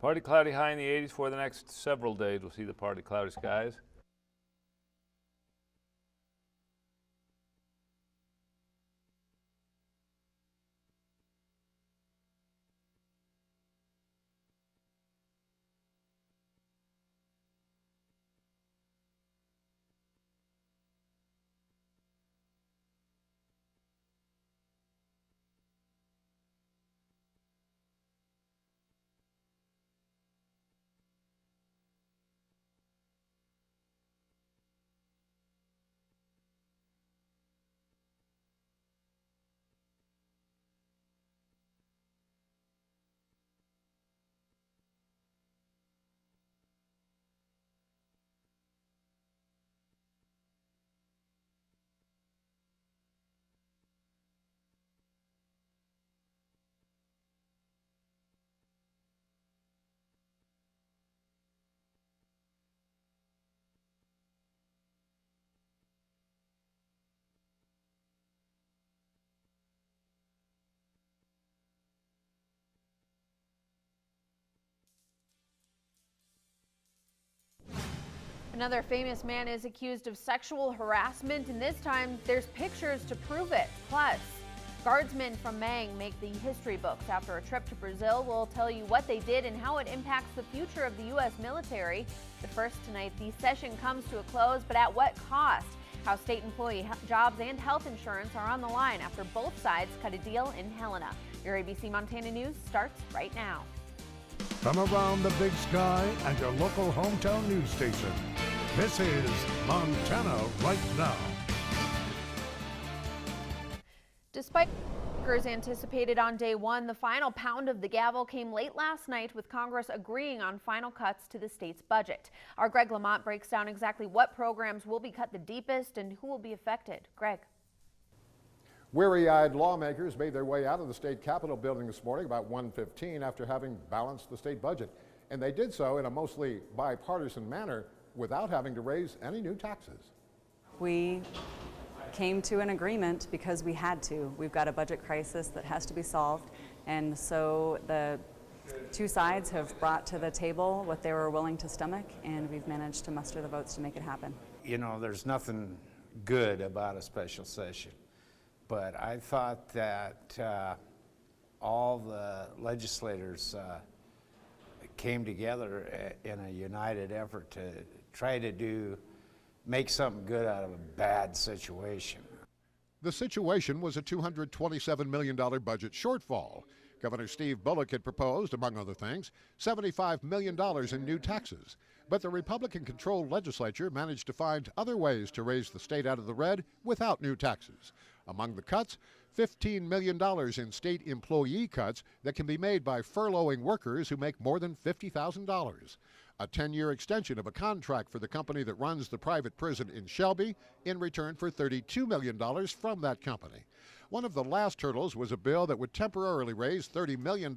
Partly cloudy, high in the 80s for the next several days. We'll see the partly cloudy skies. Another famous man is accused of sexual harassment, and this time there's pictures to prove it. Plus, guardsmen from Mang make the history books after a trip to Brazil. We'll tell you what they did and how it impacts the future of the U.S. military. But first tonight, the session comes to a close, but at what cost? How state employee jobs and health insurance are on the line after both sides cut a deal in Helena. Your ABC Montana News starts right now. From around the Big Sky and your local hometown news station, this is Montana Right Now. Despite workers anticipated on day one, the final pound of the gavel came late last night with Congress agreeing on final cuts to the state's budget. Our Greg Lamont breaks down exactly what programs will be cut the deepest and who will be affected. Greg. Weary-eyed lawmakers made their way out of the state capitol building this morning about 1:15 after having balanced the state budget. And they did so in a mostly bipartisan manner without having to raise any new taxes. We came to an agreement because we had to. We've got a budget crisis that has to be solved, and so the two sides have brought to the table what they were willing to stomach, and we've managed to muster the votes to make it happen. You know, there's nothing good about a special session, but I thought that all the legislators came together in a united effort to try to make something good out of a bad situation. The situation was a $227 million budget shortfall. Governor Steve Bullock had proposed, among other things, $75 million in new taxes. But the Republican-controlled legislature managed to find other ways to raise the state out of the red without new taxes. Among the cuts, $15 million in state employee cuts that can be made by furloughing workers who make more than $50,000. A 10-year extension of a contract for the company that runs the private prison in Shelby in return for $32 million from that company. One of the last hurdles was a bill that would temporarily raise $30 million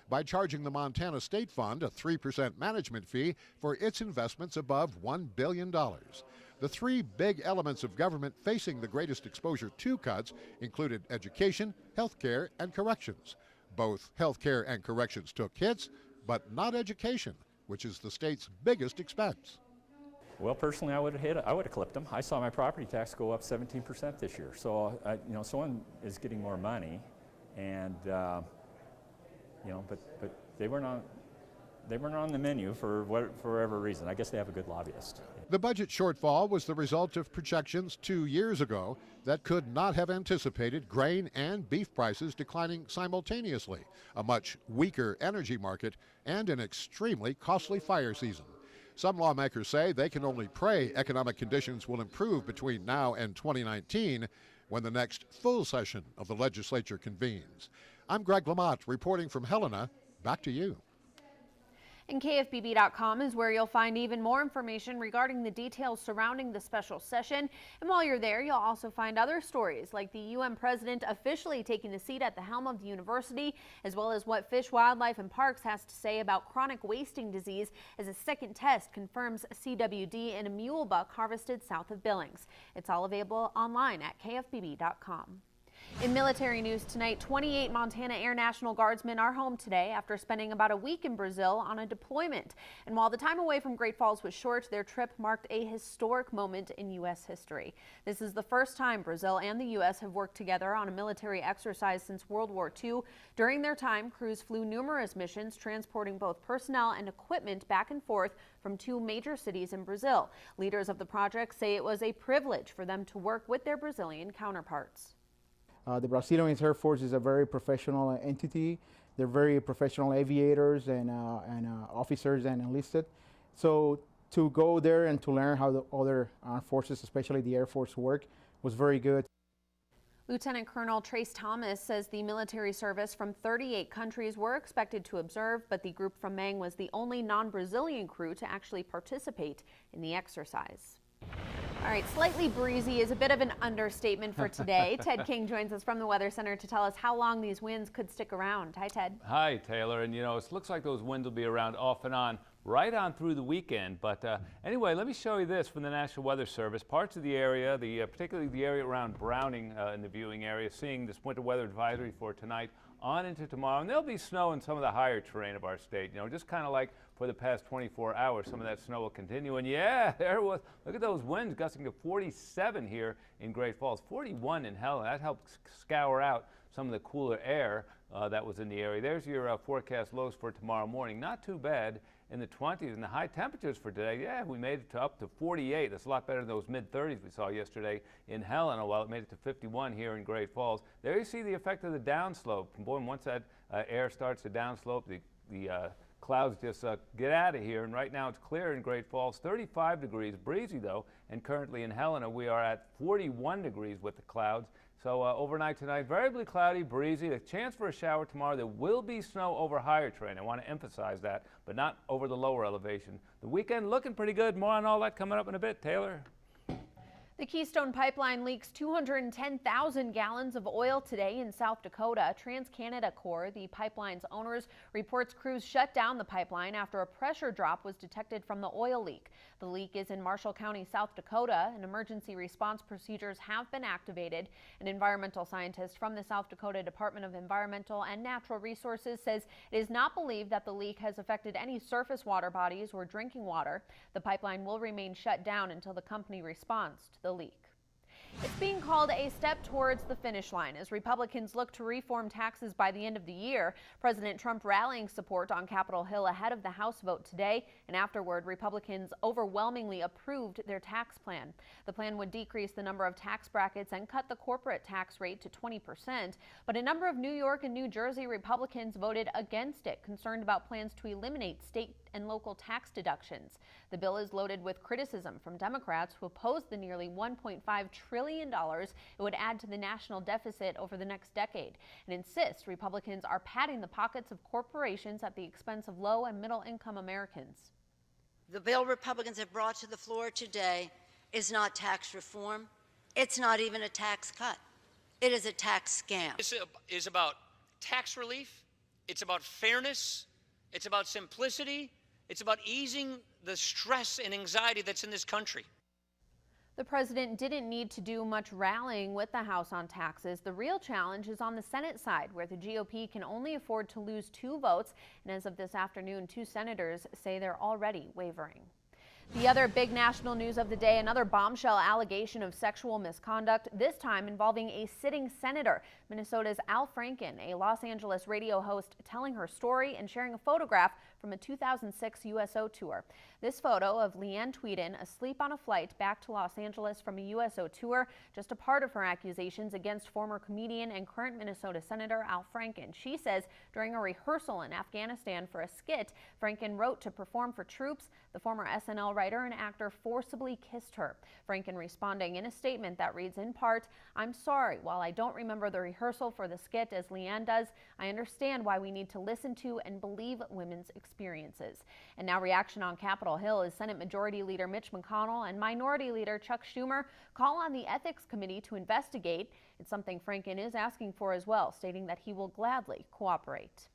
by charging the Montana State Fund a 3% management fee for its investments above $1 billion. The three big elements of government facing the greatest exposure to cuts included education, health care, and corrections. Both health care and corrections took hits, but not education, which is the state's biggest expense. Well, personally, I would have clipped them. I saw my property tax go up 17% this year. So, someone is getting more money, and but they weren't on the menu for whatever reason. I guess they have a good lobbyist. The budget shortfall was the result of projections 2 years ago that could not have anticipated grain and beef prices declining simultaneously, a much weaker energy market, and an extremely costly fire season. Some lawmakers say they can only pray economic conditions will improve between now and 2019 when the next full session of the legislature convenes. I'm Greg Lamont reporting from Helena. Back to you. And KFBB.com is where you'll find even more information regarding the details surrounding the special session. And while you're there, you'll also find other stories like the UN president officially taking a seat at the helm of the university, as well as what Fish, Wildlife and Parks has to say about chronic wasting disease as a second test confirms CWD in a mule buck harvested south of Billings. It's all available online at KFBB.com. In military news tonight, 28 Montana Air National Guardsmen are home today after spending about a week in Brazil on a deployment. And while the time away from Great Falls was short, their trip marked a historic moment in U.S. history. This is the first time Brazil and the U.S. have worked together on a military exercise since World War II. During their time, crews flew numerous missions, transporting both personnel and equipment back and forth from two major cities in Brazil. Leaders of the project say it was a privilege for them to work with their Brazilian counterparts. The Brazilian Air Force is a very professional entity. They're very professional aviators and officers and enlisted. So to go there and to learn how the other armed forces, especially the Air Force, work was very good. Lieutenant Colonel Trace Thomas says the military service from 38 countries were expected to observe, but the group from Mang was the only non-Brazilian crew to actually participate in the exercise. All right, slightly breezy is a bit of an understatement for today. Ted King joins us from the Weather Center to tell us how long these winds could stick around. Hi, Ted. Hi, Taylor. And, you know, it looks like those winds will be around off and on right on through the weekend. But anyway, let me show you this from the National Weather Service. Parts of the area, particularly the area around Browning in the viewing area, seeing this winter weather advisory for tonight on into tomorrow. And there'll be snow in some of the higher terrain of our state, you know, just kind of like for the past 24 hours. Some of that snow will continue. And yeah, there was, look at those winds gusting to 47 here in Great Falls, 41 in Helen. That helped scour out some of the cooler air that was in the area. There's your forecast lows for tomorrow morning. Not too bad in the 20s, and the high temperatures for today, yeah, we made it to up to 48. That's a lot better than those mid-30s we saw yesterday in Helena, while it made it to 51 here in Great Falls. There you see the effect of the downslope. Boy, once that air starts to downslope, the clouds just get out of here, and right now it's clear in Great Falls, 35 degrees, breezy though, and currently in Helena we are at 41 degrees with the clouds. So overnight tonight, variably cloudy, breezy, a chance for a shower tomorrow. There will be snow over higher terrain. I want to emphasize that, but not over the lower elevation. The weekend looking pretty good. More on all that coming up in a bit. Taylor. The Keystone Pipeline leaks 210,000 gallons of oil today in South Dakota. TransCanada Corp, the pipeline's owners, reports crews shut down the pipeline after a pressure drop was detected from the oil leak. The leak is in Marshall County, South Dakota, and emergency response procedures have been activated. An environmental scientist from the South Dakota Department of Environmental and Natural Resources says it is not believed that the leak has affected any surface water bodies or drinking water. The pipeline will remain shut down until the company responds to the leak. It's being called a step towards the finish line as Republicans look to reform taxes by the end of the year. President Trump rallying support on Capitol Hill ahead of the House vote today, and afterward, Republicans overwhelmingly approved their tax plan. The plan would decrease the number of tax brackets and cut the corporate tax rate to 20%, but a number of New York and New Jersey Republicans voted against it, concerned about plans to eliminate state and local tax deductions. The bill is loaded with criticism from Democrats who oppose the nearly $1.5 trillion it would add to the national deficit over the next decade, and insist Republicans are padding the pockets of corporations at the expense of low and middle income Americans. The bill Republicans have brought to the floor today is not tax reform. It's not even a tax cut. It is a tax scam. This is about tax relief. It's about fairness. It's about simplicity. It's about easing the stress and anxiety that's in this country. The president didn't need to do much rallying with the House on taxes. The real challenge is on the Senate side, where the GOP can only afford to lose 2 votes. And as of this afternoon, 2 senators say they're already wavering. The other big national news of the day, another bombshell allegation of sexual misconduct, this time involving a sitting senator. Minnesota's Al Franken, a Los Angeles radio host, telling her story and sharing a photograph from a 2006 USO tour. This photo of Leanne Tweeden asleep on a flight back to Los Angeles from a USO tour, just a part of her accusations against former comedian and current Minnesota Senator Al Franken. She says during a rehearsal in Afghanistan for a skit Franken wrote to perform for troops, the former SNL writer and actor forcibly kissed her. Franken responding in a statement that reads in part, "I'm sorry, while I don't remember the rehearsal for the skit as Leanne does, I understand why we need to listen to and believe women's experiences." And now reaction on Capitol Hill is Senate Majority Leader Mitch McConnell and Minority Leader Chuck Schumer call on the Ethics Committee to investigate. It's something Franken is asking for as well, stating that he will gladly cooperate.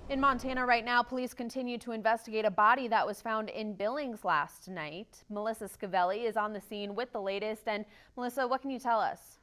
In Montana right now, police continue to investigate a body that was found in Billings last night. Melissa Scavelli is on the scene with the latest. And Melissa, what can you tell us?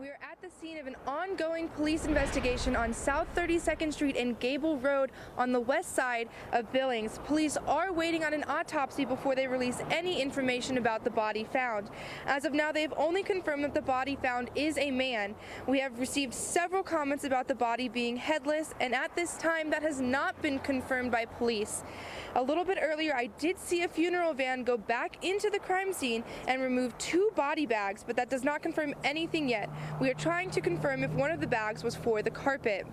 We are at the scene of an ongoing police investigation on South 32nd Street and Gable Road on the west side of Billings. Police are waiting on an autopsy before they release any information about the body found. As of now, they have only confirmed that the body found is a man. We have received several comments about the body being headless, and at this time that has not been confirmed by police. A little bit earlier, I did see a funeral van go back into the crime scene and remove 2 body bags, but that does not confirm anything yet. We are trying to confirm if one of the bags was for the carpet.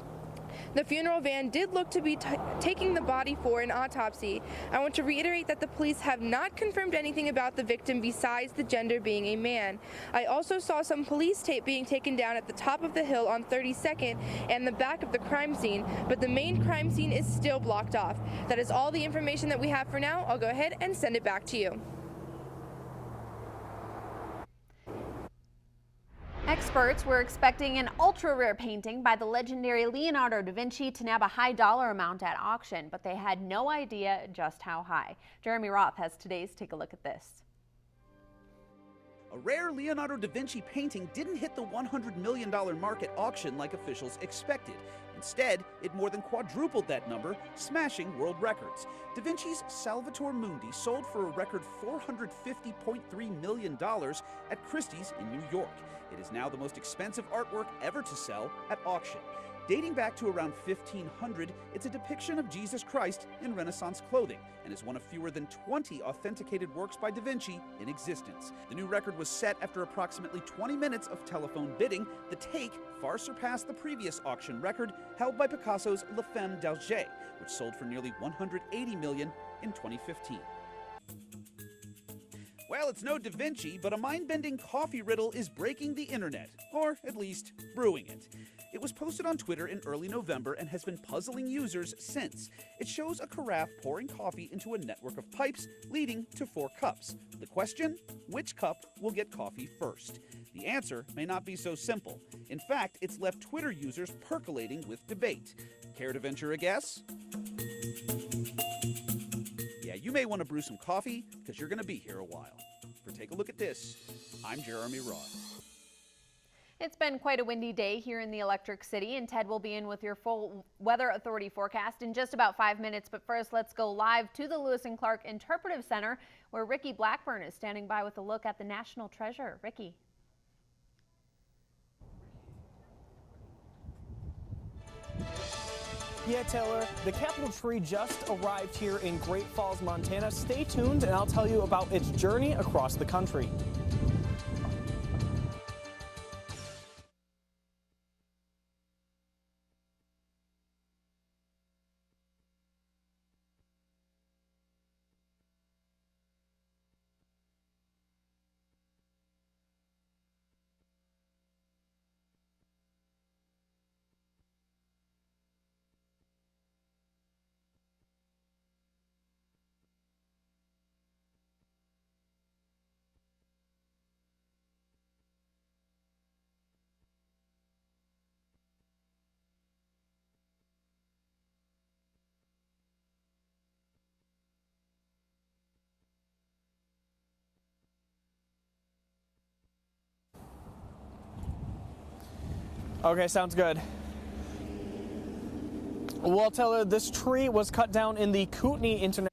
The funeral van did look to be taking the body for an autopsy. I want to reiterate that the police have not confirmed anything about the victim besides the gender being a man. I also saw some police tape being taken down at the top of the hill on 32nd and the back of the crime scene, but the main crime scene is still blocked off. That is all the information that we have for now. I'll go ahead and send it back to you. Experts were expecting an ultra-rare painting by the legendary Leonardo da Vinci to nab a high dollar amount at auction, but they had no idea just how high. Jeremy Roth has today's Take a Look at This. A rare Leonardo da Vinci painting didn't hit the $100 million mark at auction like officials expected. Instead, it more than quadrupled that number, smashing world records. Da Vinci's Salvator Mundi sold for a record $450.3 million at Christie's in New York. It is now the most expensive artwork ever to sell at auction. Dating back to around 1500, it's a depiction of Jesus Christ in Renaissance clothing and is one of fewer than 20 authenticated works by Da Vinci in existence. The new record was set after approximately 20 minutes of telephone bidding. The take far surpassed the previous auction record held by Picasso's La Femme d'Alger, which sold for nearly $180 million in 2015. Well, it's no Da Vinci, but a mind-bending coffee riddle is breaking the internet, or at least brewing it. It was posted on Twitter in early November and has been puzzling users since. It shows a carafe pouring coffee into a network of pipes leading to 4 cups. The question? Which cup will get coffee first? The answer may not be so simple. In fact, it's left Twitter users percolating with debate. Care to venture a guess? Yeah, you may want to brew some coffee because you're going to be here a while. For Take a Look at This, I'm Jeremy Roth. It's been quite a windy day here in the Electric City, and Ted will be in with your full Weather Authority forecast in just about 5 minutes. But first, let's go live to the Lewis and Clark Interpretive Center, where Ricky Blackburn is standing by with a look at the National Treasure. Ricky. Yeah, Taylor, the Capitol tree just arrived here in Great Falls, Montana. Stay tuned, and I'll tell you about its journey across the country. Okay, sounds good. Well, Taylor, this tree was cut down in the Kootenai International